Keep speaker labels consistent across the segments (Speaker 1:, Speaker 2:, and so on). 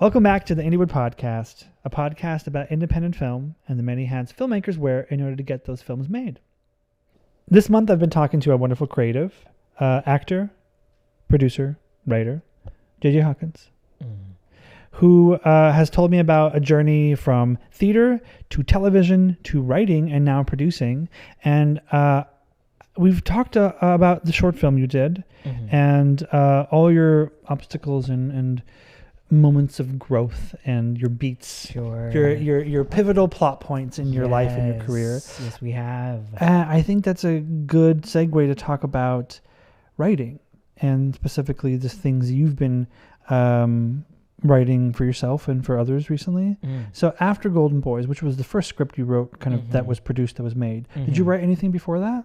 Speaker 1: Welcome back to the Indiewood Podcast, a podcast about independent film and the many hats filmmakers wear in order to get those films made. This month I've been talking to a wonderful creative, actor, producer, writer, JJ Hawkins, who has told me about a journey from theater to television to writing and now producing. And we've talked about the short film you did and all your obstacles and moments of growth and your beats, your pivotal plot points in your life and your career.
Speaker 2: Yes, we have.
Speaker 1: I think that's a good segue to talk about writing and specifically the things you've been writing for yourself and for others recently. So after Golden Boys, which was the first script you wrote kind of that was produced, that was made, did you write anything before that?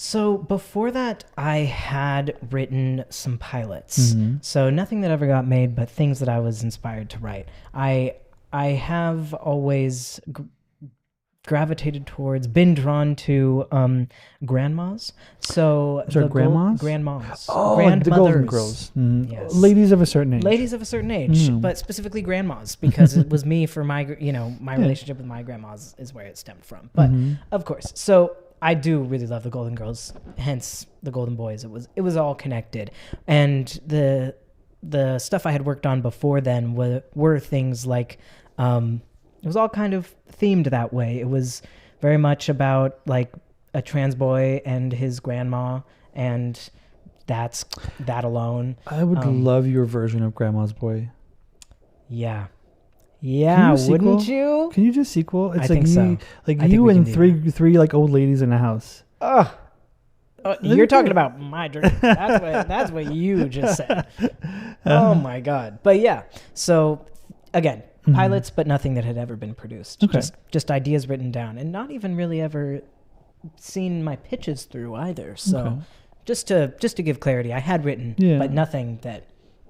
Speaker 2: So before that, I had written some pilots. So nothing that ever got made, but things that I was inspired to write. I have always gravitated towards, been drawn to grandmas. So
Speaker 1: grandmas?
Speaker 2: Grandmas.
Speaker 1: Oh, the Golden Girls.
Speaker 2: Yes.
Speaker 1: Ladies of a certain age.
Speaker 2: Ladies of a certain age, but specifically grandmas, because it was me for my, my relationship with my grandmas is where it stemmed from. But of course, so I do really love the Golden Girls, hence the Golden Boys. It was all connected, and the stuff I had worked on before then were things like it was all kind of themed that way. It was very much about like a trans boy and his grandma, and that's that alone.
Speaker 1: I would love your version of Grandma's Boy.
Speaker 2: Yeah. Yeah, wouldn't you?
Speaker 1: Can you do a sequel? It's
Speaker 2: I think so.
Speaker 1: Like you and three like old ladies in a house.
Speaker 2: You're talking about my dream. That's what you just said. Oh my God. But yeah. So again, pilots, but nothing that had ever been produced.
Speaker 1: Okay.
Speaker 2: Just ideas written down, and not even really ever seen my pitches through either. So just to give clarity, I had written, but nothing that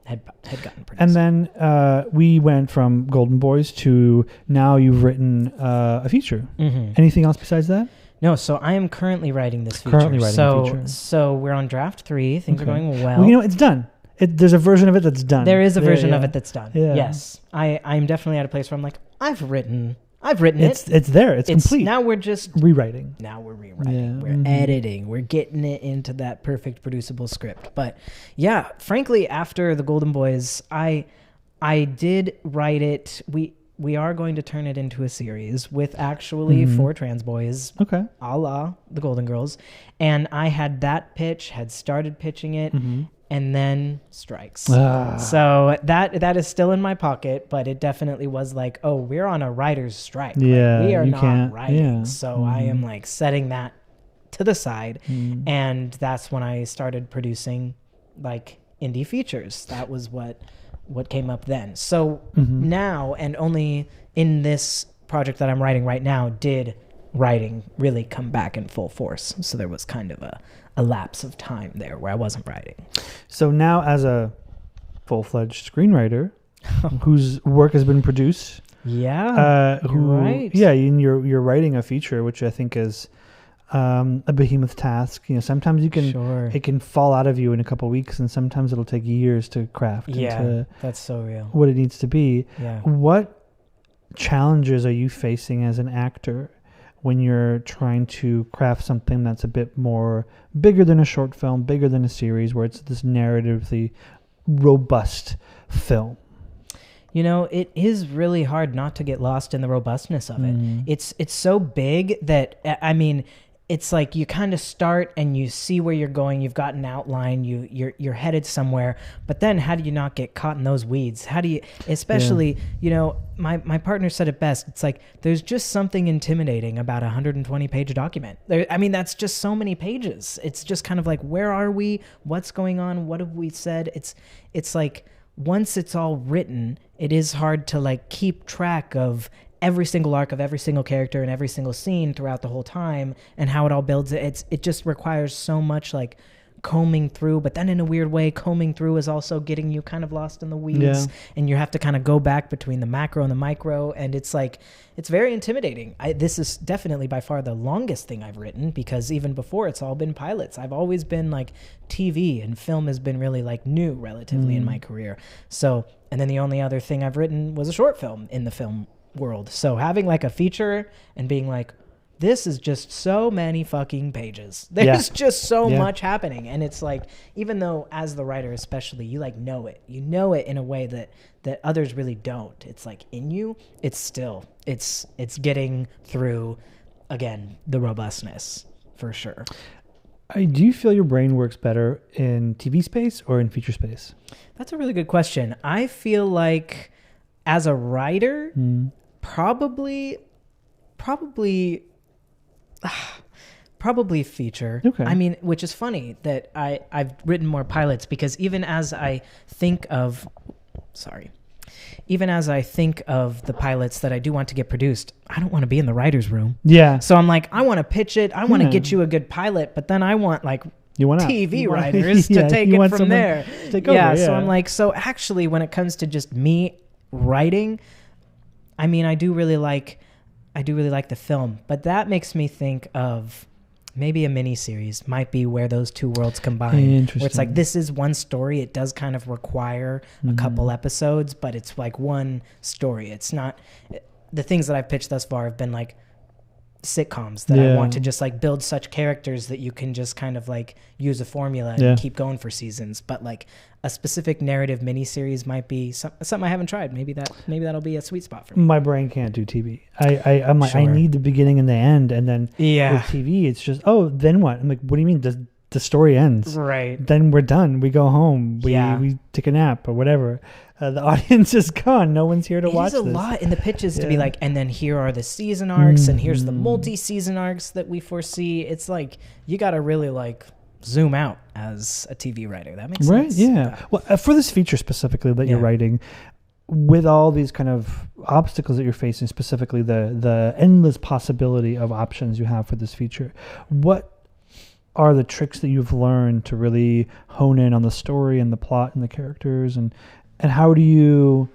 Speaker 2: had gotten produced.
Speaker 1: And then we went from Golden Boys to now you've written a feature. Anything else besides that?
Speaker 2: No, so I am currently writing this feature. So we're on draft 3. Things are going well.
Speaker 1: It's done. There's a version of it that's done.
Speaker 2: There is a version of it that's done.
Speaker 1: Yeah.
Speaker 2: Yes. I'm definitely at a place where I'm like, I've written it.
Speaker 1: It's there. It's complete.
Speaker 2: Now we're just
Speaker 1: rewriting.
Speaker 2: We're editing. We're getting it into that perfect producible script. But yeah, frankly, after the Golden Boys, I did write it. We are going to turn it into a series with actually 4 trans boys.
Speaker 1: Okay.
Speaker 2: A la the Golden Girls. And I had that pitch, had started pitching it. And then strikes. So that is still in my pocket, but it definitely was like, oh, we're on a writer's strike.
Speaker 1: Yeah,
Speaker 2: we are not writing.
Speaker 1: Yeah.
Speaker 2: So I am like setting that to the side. And that's when I started producing like indie features. That was what came up then. So now, and only in this project that I'm writing right now, did writing really come back in full force. So there was kind of a lapse of time there where I wasn't writing.
Speaker 1: So now as a full-fledged screenwriter whose work has been produced.
Speaker 2: Yeah. Right.
Speaker 1: Yeah, you're writing a feature, which I think is a behemoth task. Sometimes it can fall out of you in a couple of weeks, and sometimes it'll take years to craft.
Speaker 2: Yeah, that's so real.
Speaker 1: What it needs to be.
Speaker 2: Yeah.
Speaker 1: What challenges are you facing as an actor when you're trying to craft something that's a bit more bigger than a short film, bigger than a series, where it's this narratively robust film?
Speaker 2: It is really hard not to get lost in the robustness of it. It's so big that, it's like you kind of start and you see where you're going. You've got an outline. You're headed somewhere. But then how do you not get caught in those weeds? How do you, especially, my partner said it best. It's like there's just something intimidating about a 120-page document. That's just so many pages. It's just kind of like, where are we? What's going on? What have we said? It's like once it's all written, it is hard to like keep track of every single arc of every single character and every single scene throughout the whole time and how it all builds. It just requires so much like combing through, but then in a weird way, combing through is also getting you kind of lost in the weeds, and you have to kind of go back between the macro and the micro, and it's like, it's very intimidating. This is definitely by far the longest thing I've written, because even before, it's all been pilots. I've always been like TV, and film has been really like new relatively in my career. So, and then the only other thing I've written was a short film in the film world. So having like a feature and being like, this is just so many fucking pages. There's just so much happening. And it's like, even though as the writer especially, you like know it. You know it in a way that others really don't. It's like in you, it's still, it's getting through, again, the robustness for sure.
Speaker 1: Do you feel your brain works better in TV space or in feature space?
Speaker 2: That's a really good question. I feel like as a writer, probably feature.
Speaker 1: Okay.
Speaker 2: I mean, which is funny that I've written more pilots, because even as I think of the pilots that I do want to get produced, I don't want to be in the writer's room. Yeah. So I'm like, I want to pitch it. I want to get you a good pilot, but then I want like TV writers to take it from there. Take over, so I'm like, so actually when it comes to just me writing, I mean, I do really like the film, but that makes me think of maybe a mini series might be where those two worlds combine. Where it's like, this is one story. It does kind of require a couple episodes, but it's like one story. It's not, the things that I've pitched thus far have been like sitcoms that I want to just like build such characters that you can just kind of like use a formula and keep going for seasons. But like a specific narrative miniseries might be something I haven't tried. Maybe that'll be a sweet spot for me.
Speaker 1: My brain can't do TV. I'm like, I need the beginning and the end, and then with TV, it's just, then what? I'm like, what do you mean? The story ends. Right. Then we're done. We go home. We take a nap or whatever. The audience is gone. No one's here to watch this.
Speaker 2: There's a lot in the pitches to be like, and then here are the season arcs, and here's the multi-season arcs that we foresee. It's like, you got to really like zoom out as a TV writer. That makes sense.
Speaker 1: Right, yeah. Well, for this feature specifically that you're writing, with all these kind of obstacles that you're facing, specifically the endless possibility of options you have for this feature, what are the tricks that you've learned to really hone in on the story and the plot and the characters, and how do you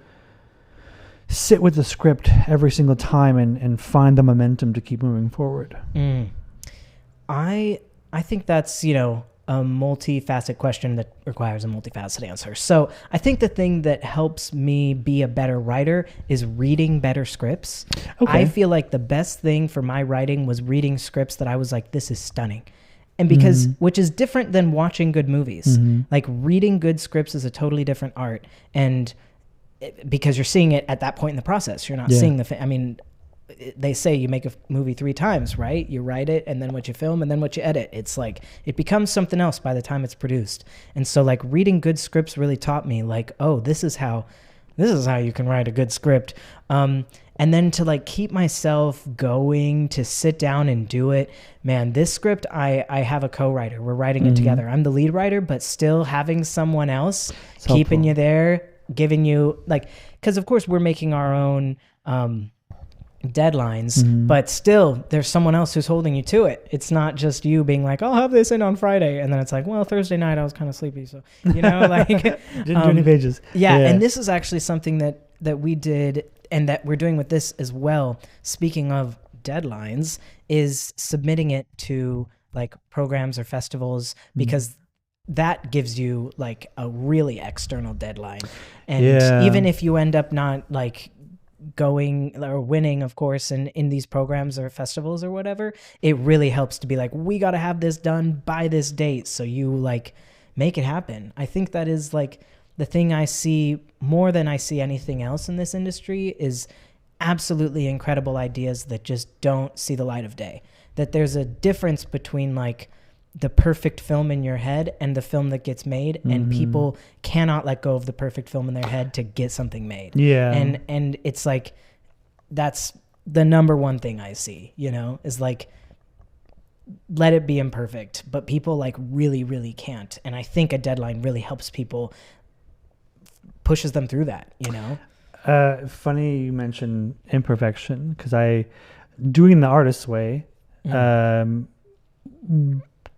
Speaker 1: sit with the script every single time and find the momentum to keep moving forward?
Speaker 2: I think that's, a multifaceted question that requires a multifaceted answer. So I think the thing that helps me be a better writer is reading better scripts. Okay. I feel like the best thing for my writing was reading scripts that I was like, this is stunning. And because, which is different than watching good movies. Like reading good scripts is a totally different art. And because you're seeing it at that point in the process, you're not seeing they say you make a movie 3 times, right? You write it, and then what you film, and then what you edit. It's like, it becomes something else by the time it's produced. And so like reading good scripts really taught me like, oh, this is how you can write a good script. And then to like keep myself going, to sit down and do it, man, this script, I have a co-writer. We're writing it together. I'm the lead writer, but still having someone else keeping you there, giving you like, because of course we're making our own deadlines, but still there's someone else who's holding you to it. It's not just you being like, I'll have this in on Friday, and then it's like, well, Thursday night I was kind of sleepy, so like
Speaker 1: didn't do any pages.
Speaker 2: And this is actually something that we did and that we're doing with this as well. Speaking of deadlines, is submitting it to like programs or festivals, because that gives you like a really external deadline. And even if you end up not like going or winning, of course, in these programs or festivals or whatever, it really helps to be like, we got to have this done by this date, so you like make it happen. I think that is like the thing I see more than I see anything else in this industry, is absolutely incredible ideas that just don't see the light of day. That there's a difference between like the perfect film in your head and the film that gets made, and people cannot let go of the perfect film in their head to get something made. And it's like, that's the number one thing I see, is like, let it be imperfect, but people like really, really can't. And I think a deadline really helps people, pushes them through that,
Speaker 1: Funny you mentioned imperfection, because doing the artist's way,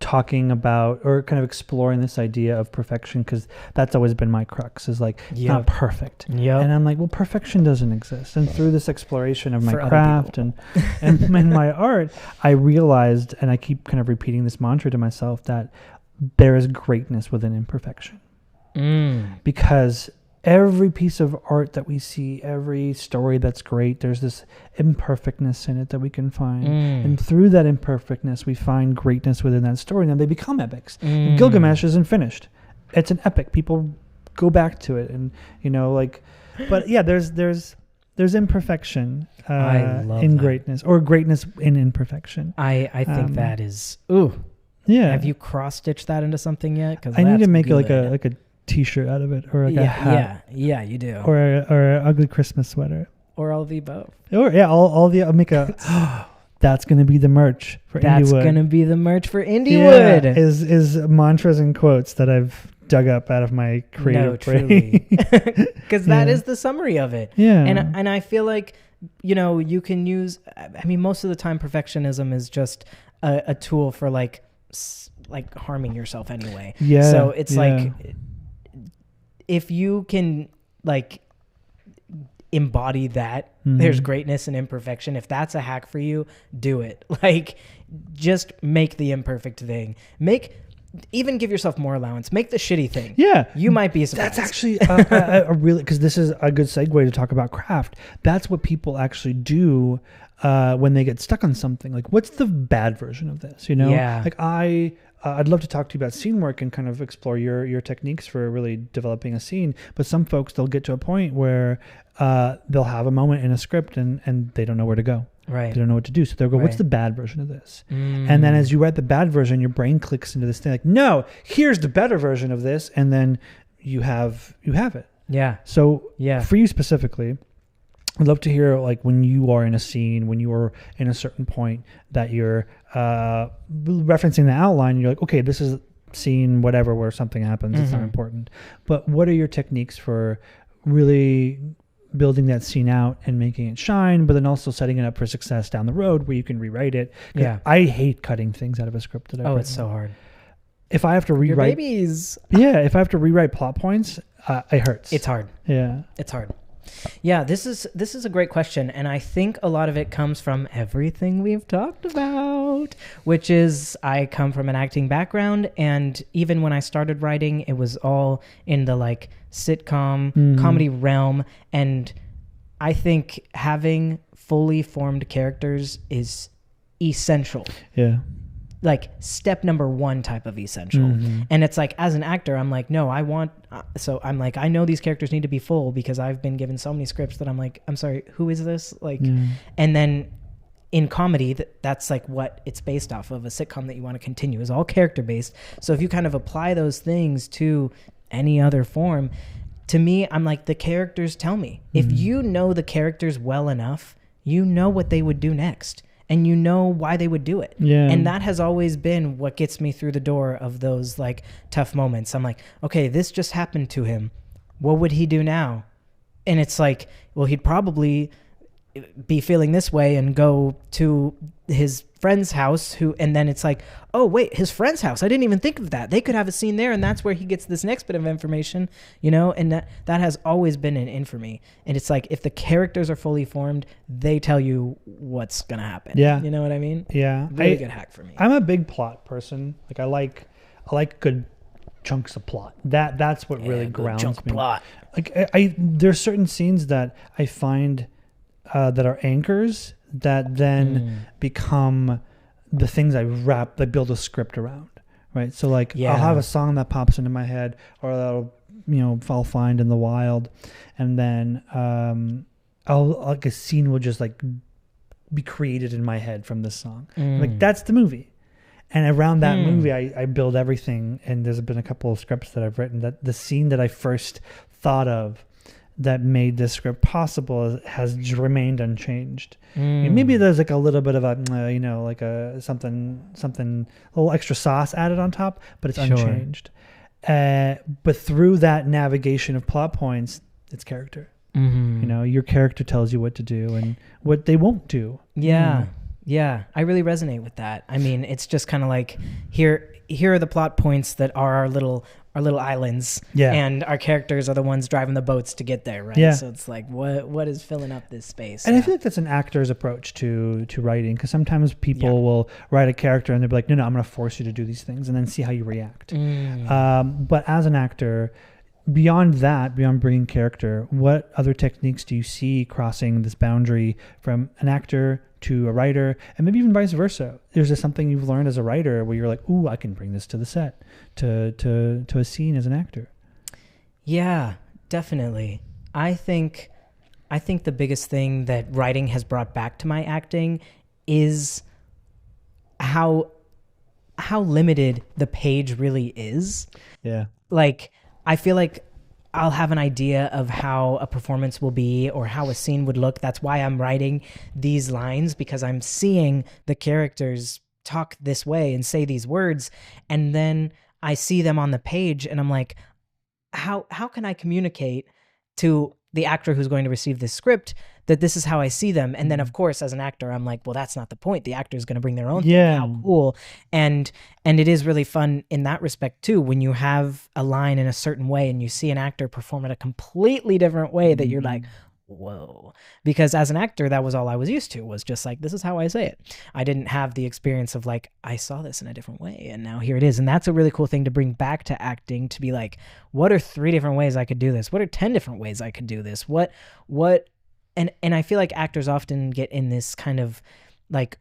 Speaker 1: talking about or kind of exploring this idea of perfection, because that's always been my crux, is like it's not perfect. And I'm like, well, perfection doesn't exist. And through this exploration of my craft and my art, I realized, and I keep kind of repeating this mantra to myself, that there is greatness within imperfection. Because every piece of art that we see, every story that's great, there's this imperfectness in it that we can find. And through that imperfectness, we find greatness within that story. And then they become epics. Gilgamesh isn't finished. It's an epic. People go back to it. And, you know, like, but yeah, there's imperfection in greatness, or greatness in imperfection.
Speaker 2: I think that is, ooh.
Speaker 1: Yeah.
Speaker 2: Have you cross-stitched that into something yet?
Speaker 1: I need to make like a T-shirt out of it, or like a hat.
Speaker 2: Yeah, you do.
Speaker 1: Or an ugly Christmas sweater.
Speaker 2: Or all the above.
Speaker 1: Or I'll make a. That's gonna be the merch for Indiewood.
Speaker 2: That's gonna be the merch for Indiewood.
Speaker 1: Yeah, is mantras and quotes that I've dug up out of my creative brain.
Speaker 2: Because that is the summary of it.
Speaker 1: Yeah,
Speaker 2: and I feel like, you know, you can use. I mean, most of the time, perfectionism is just a tool for like harming yourself anyway. Yeah. So it's like, if you can like embody that, there's greatness and imperfection. If that's a hack for you, do it. Like, just make the imperfect thing. Even give yourself more allowance. Make the shitty thing. Yeah. You might be surprised.
Speaker 1: That's actually a really, because this is a good segue to talk about craft. That's what people actually do when they get stuck on something. Like, what's the bad version of this? You know? Yeah. Like, I'd love to talk to you about scene work and kind of explore your techniques for really developing a scene. But some folks, they'll get to a point where they'll have a moment in a script and they don't know where to go. Right. They don't know what to do. So they'll go, what's the bad version of this? And then as you write the bad version, your brain clicks into this thing like, no, here's the better version of this. And then you have it. Yeah. So for you specifically, I'd love to hear, like, when you are in a scene, when you are in a certain point that you're referencing the outline, you're like, okay, this is scene whatever where something happens. It's not important. But what are your techniques for really building that scene out and making it shine, but then also setting it up for success down the road where you can rewrite it? Yeah. I hate cutting things out of a script that I've written.
Speaker 2: It's so hard.
Speaker 1: If I have to rewrite...
Speaker 2: Your babies.
Speaker 1: Yeah, if I have to rewrite plot points, it hurts.
Speaker 2: It's hard.
Speaker 1: Yeah.
Speaker 2: It's hard. Yeah, this is a great question, and I think a lot of it comes from everything we've talked about, which is I come from an acting background, and even when I started writing, it was all in the like sitcom comedy realm, and I think having fully formed characters is essential. Yeah. Like step number one type of essential. And it's like, as an actor, I'm like, no, I know these characters need to be full because I've been given so many scripts that I'm like, I'm sorry, who is this? Like, and then in comedy, that's like what it's based off of. A sitcom that you want to continue is all character based. So if you kind of apply those things to any other form, to me, I'm like, the characters tell me. If you know the characters well enough, you know what they would do next. And you know why they would do it. Yeah. And that has always been what gets me through the door of those like tough moments. I'm like, okay, this just happened to him. What would he do now? And it's like, well, he'd probably be feeling this way and go to his friend's house and then it's like, oh wait, his friend's house. I didn't even think of that. They could have a scene there and that's where he gets this next bit of information, you know, and that has always been an in for me. And it's like, if the characters are fully formed, they tell you what's going to happen. Yeah. You know what I mean? Yeah. Really good hack for me.
Speaker 1: I'm a big plot person. Like I like good chunks of plot. That's what really grounds me. Plot. Like there's certain scenes that I find that are anchors that then become the things I build a script around, right? So like I'll have a song that pops into my head, or that'll, you know, I'll find in the wild, and then like a scene will just like be created in my head from this song. Like that's the movie. And around that movie, I build everything. And there's been a couple of scripts that I've written that the scene that I first thought of that made this script possible has remained unchanged. And maybe there's like a little bit of a, you know, like a something, a little extra sauce added on top, but it's unchanged. But through that navigation of plot points, it's character. You know, your character tells you what to do and what they won't do.
Speaker 2: Yeah. Yeah, I really resonate with that. I mean, it's just kind of like here are the plot points that are our little islands, and our characters are the ones driving the boats to get there, right?
Speaker 1: Yeah.
Speaker 2: So it's like what is filling up this space?
Speaker 1: And I feel like that's an actor's approach to writing, because sometimes people will write a character and they'll be like, no, I'm going to force you to do these things and then see how you react. But as an actor, beyond bringing character, what other techniques do you see crossing this boundary from an actor to a writer, and maybe even vice versa? Is there something you've learned as a writer where you're like, ooh, I can bring this to the set, to a scene as an actor?
Speaker 2: Yeah, definitely. I think the biggest thing that writing has brought back to my acting is how limited the page really is.
Speaker 1: Yeah.
Speaker 2: Like, I feel like I'll have an idea of how a performance will be or how a scene would look. That's why I'm writing these lines, because I'm seeing the characters talk this way and say these words. And then I see them on the page and I'm like, how can I communicate to the actor who's going to receive this script that this is how I see them? And then, of course, as an actor, I'm like, well, that's not the point. The actor is going to bring their own thing. How cool. And it is really fun in that respect too, when you have a line in a certain way and you see an actor perform it a completely different way that you're like, whoa. Because as an actor, that was all I was used to, was just like, this is how I say it. I didn't have the experience of like, I saw this in a different way and now here it is. And that's a really cool thing to bring back to acting, to be like, what are 3 different ways I could do this? What are 10 different ways I could do this? And I feel like actors often get in this kind of like,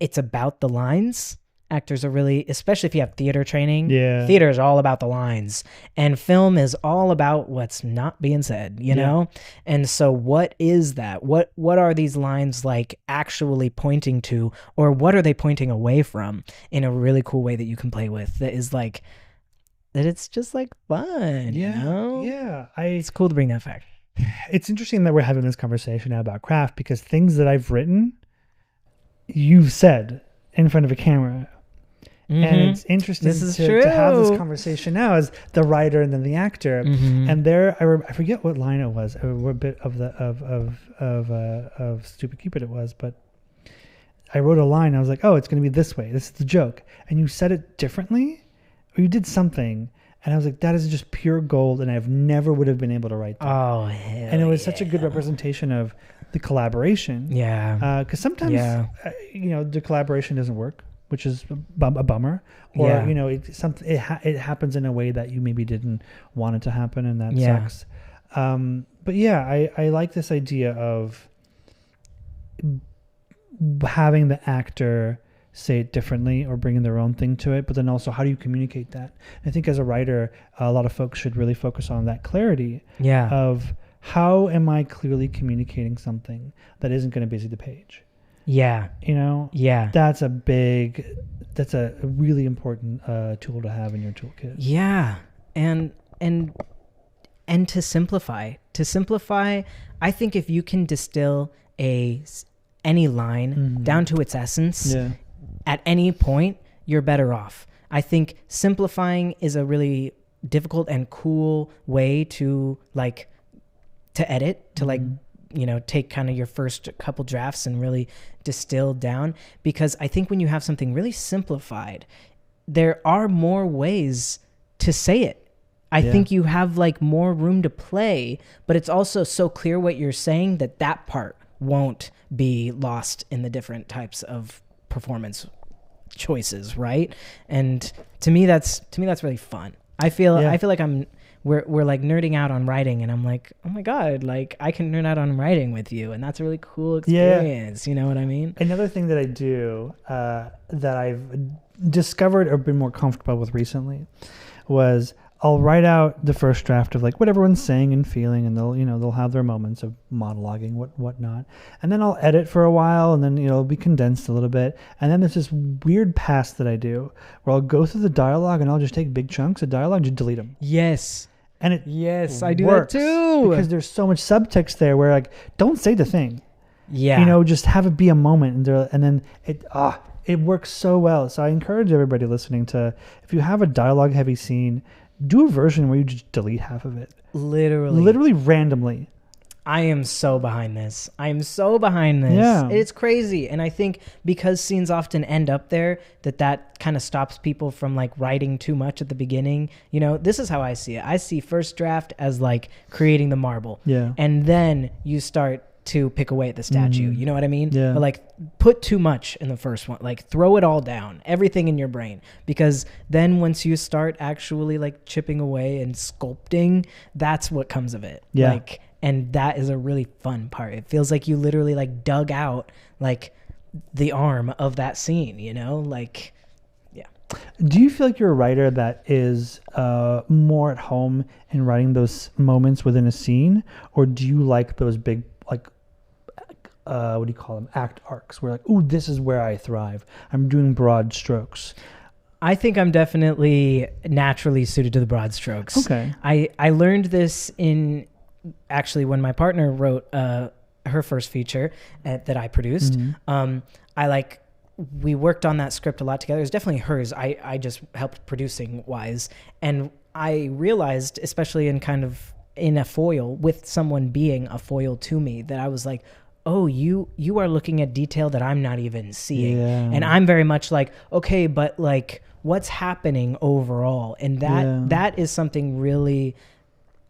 Speaker 2: it's about the lines. Actors are really, especially if you have theater training, theater is all about the lines, and film is all about what's not being said, you know? And so what is that? What are these lines like actually pointing to, or what are they pointing away from, in a really cool way that you can play with, that is like, that it's just like fun, you know?
Speaker 1: Yeah.
Speaker 2: It's cool to bring that back.
Speaker 1: It's interesting that we're having this conversation now about craft, because things that I've written, you've said in front of a camera. And it's interesting to have this conversation now as the writer and then the actor. And there, I forget what line it was, or what bit of Stupid Cupid it was, but I wrote a line. I was like, oh, it's going to be this way. This is the joke. And you said it differently, or you did something. And I was like, that is just pure gold, and I never would have been able to write that.
Speaker 2: Oh, hell.
Speaker 1: And it was such a good representation of the collaboration.
Speaker 2: Yeah.
Speaker 1: Because sometimes, the collaboration doesn't work, which is a bummer. Or, it happens in a way that you maybe didn't want it to happen, and that sucks. But yeah, I like this idea of having the actor say it differently or bringing their own thing to it, but then also, how do you communicate that? I think as a writer, a lot of folks should really focus on that clarity of how am I clearly communicating something that isn't going to busy the page?
Speaker 2: Yeah.
Speaker 1: That's a really important tool to have in your toolkit.
Speaker 2: Yeah. And to simplify, I think if you can distill any line down to its essence at any point, you're better off. I think simplifying is a really difficult and cool way to edit, to take kind of your first couple drafts and really distill down, because I think when you have something really simplified, there are more ways to say it. I think you have more room to play, but it's also so clear what you're saying that part won't be lost in the different types of performance choices, right? And to me that's really fun. I feel like we're nerding out on writing, and I'm like, oh my God, I can nerd out on writing with you, and that's a really cool experience. You know what I mean?
Speaker 1: Another thing that I do that I've discovered or been more comfortable with recently was I'll write out the first draft of what everyone's saying and feeling, and they'll have their moments of monologuing, whatnot, and then I'll edit for a while, and then it'll be condensed a little bit, and then there's this weird pass that I do where I'll go through the dialogue and I'll just take big chunks of dialogue and just delete them.
Speaker 2: Yes.
Speaker 1: And
Speaker 2: I do that too,
Speaker 1: because there's so much subtext there where don't say the thing.
Speaker 2: Yeah.
Speaker 1: Just have it be a moment, and then it works so well. So I encourage everybody listening to, if you have a dialogue heavy scene, do a version where you just delete half of it.
Speaker 2: Literally
Speaker 1: randomly.
Speaker 2: I am so behind this.
Speaker 1: Yeah.
Speaker 2: It's crazy. And I think because scenes often end up there, that kind of stops people from like writing too much at the beginning. You know, this is how I see it. I see first draft as like creating the marble.
Speaker 1: Yeah.
Speaker 2: And then you start to pick away at the statue. You know what I mean?
Speaker 1: Yeah.
Speaker 2: But like put too much in the first one. Like throw it all down, everything in your brain. Because then once you start actually like chipping away and sculpting, that's what comes of it.
Speaker 1: Yeah.
Speaker 2: Like, and that is a really fun part. It feels like you literally like dug out like the arm of that scene, you know? Like, yeah.
Speaker 1: Do you feel like you're a writer that is more at home in writing those moments within a scene? Or do you like those big, like, what do you call them? Act arcs where like, ooh, this is where I thrive. I'm doing broad strokes.
Speaker 2: I think I'm definitely naturally suited to the broad strokes.
Speaker 1: Okay.
Speaker 2: I learned this in actually when my partner wrote her first feature that I produced. We worked on that script a lot together. It was definitely hers. I just helped producing wise. And I realized, especially in kind of in a foil with someone being a foil to me, that I was like, oh, you are looking at detail that I'm not even seeing.
Speaker 1: Yeah.
Speaker 2: And I'm very much like, okay, but like what's happening overall? And that is something really,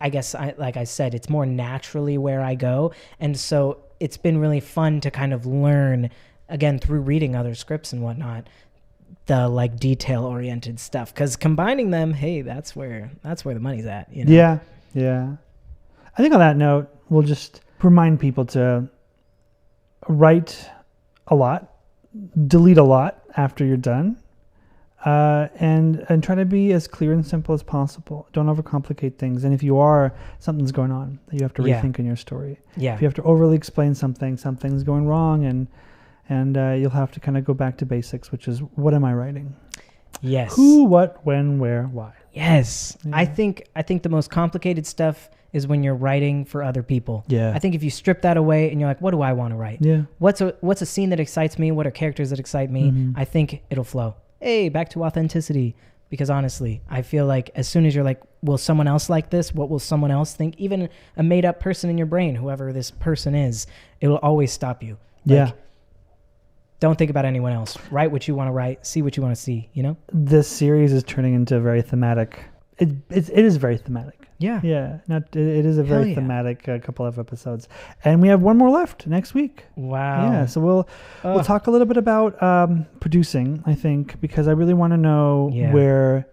Speaker 2: I guess, like I said, it's more naturally where I go. And so it's been really fun to kind of learn, again, through reading other scripts and whatnot, the like detail oriented stuff. Because combining them, hey, that's where the money's at. You know?
Speaker 1: Yeah. Yeah. I think on that note, we'll just remind people to write a lot, delete a lot after you're done. And try to be as clear and simple as possible. Don't overcomplicate things. And if you are, something's going on that you have to rethink in your story.
Speaker 2: Yeah.
Speaker 1: If you have to overly explain something's going wrong, and you'll have to kind of go back to basics, which is, what am I writing?
Speaker 2: Yes.
Speaker 1: Who, what, when, where, why.
Speaker 2: Yes.
Speaker 1: Yeah.
Speaker 2: I think the most complicated stuff is when you're writing for other people.
Speaker 1: Yeah.
Speaker 2: I think if you strip that away and you're like, what do I want to write?
Speaker 1: Yeah.
Speaker 2: What's a scene that excites me? What are characters that excite me? I think it'll flow. Hey, back to authenticity. Because honestly, I feel like as soon as you're like, will someone else like this? What will someone else think? Even a made up person in your brain, whoever this person is, it will always stop you. Like, don't think about anyone else. Write what you want to write. See what you want to see, you know?
Speaker 1: This series is turning into a very thematic. It is very thematic.
Speaker 2: Yeah.
Speaker 1: Yeah. It is a very thematic couple of episodes. And we have one more left next week.
Speaker 2: Wow.
Speaker 1: Yeah. So we'll talk a little bit about producing, I think, because I really want to know where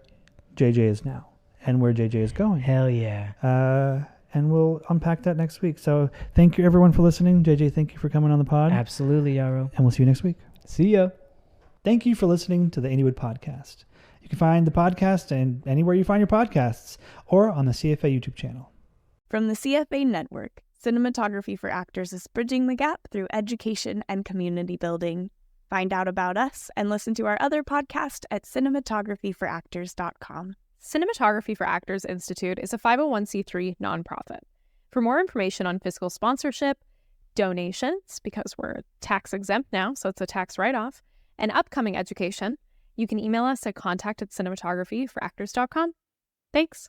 Speaker 1: JJ is now and where JJ is going.
Speaker 2: Hell yeah.
Speaker 1: And we'll unpack that next week. So thank you, everyone, for listening. JJ, thank you for coming on the pod.
Speaker 2: Absolutely, Yaro.
Speaker 1: And we'll see you next week.
Speaker 2: See ya.
Speaker 1: Thank you for listening to the Indiewood Podcast. You can find the podcast and anywhere you find your podcasts or on the CFA YouTube channel.
Speaker 3: From the CFA network, Cinematography for Actors is bridging the gap through education and community building. Find out about us and listen to our other podcast at cinematographyforactors.com.
Speaker 4: Cinematography for Actors Institute is a 501c3 nonprofit. For more information on fiscal sponsorship, donations, because we're tax exempt now, so it's a tax write-off, and upcoming education, you can email us at contact@cinematographyforactors.com. Thanks.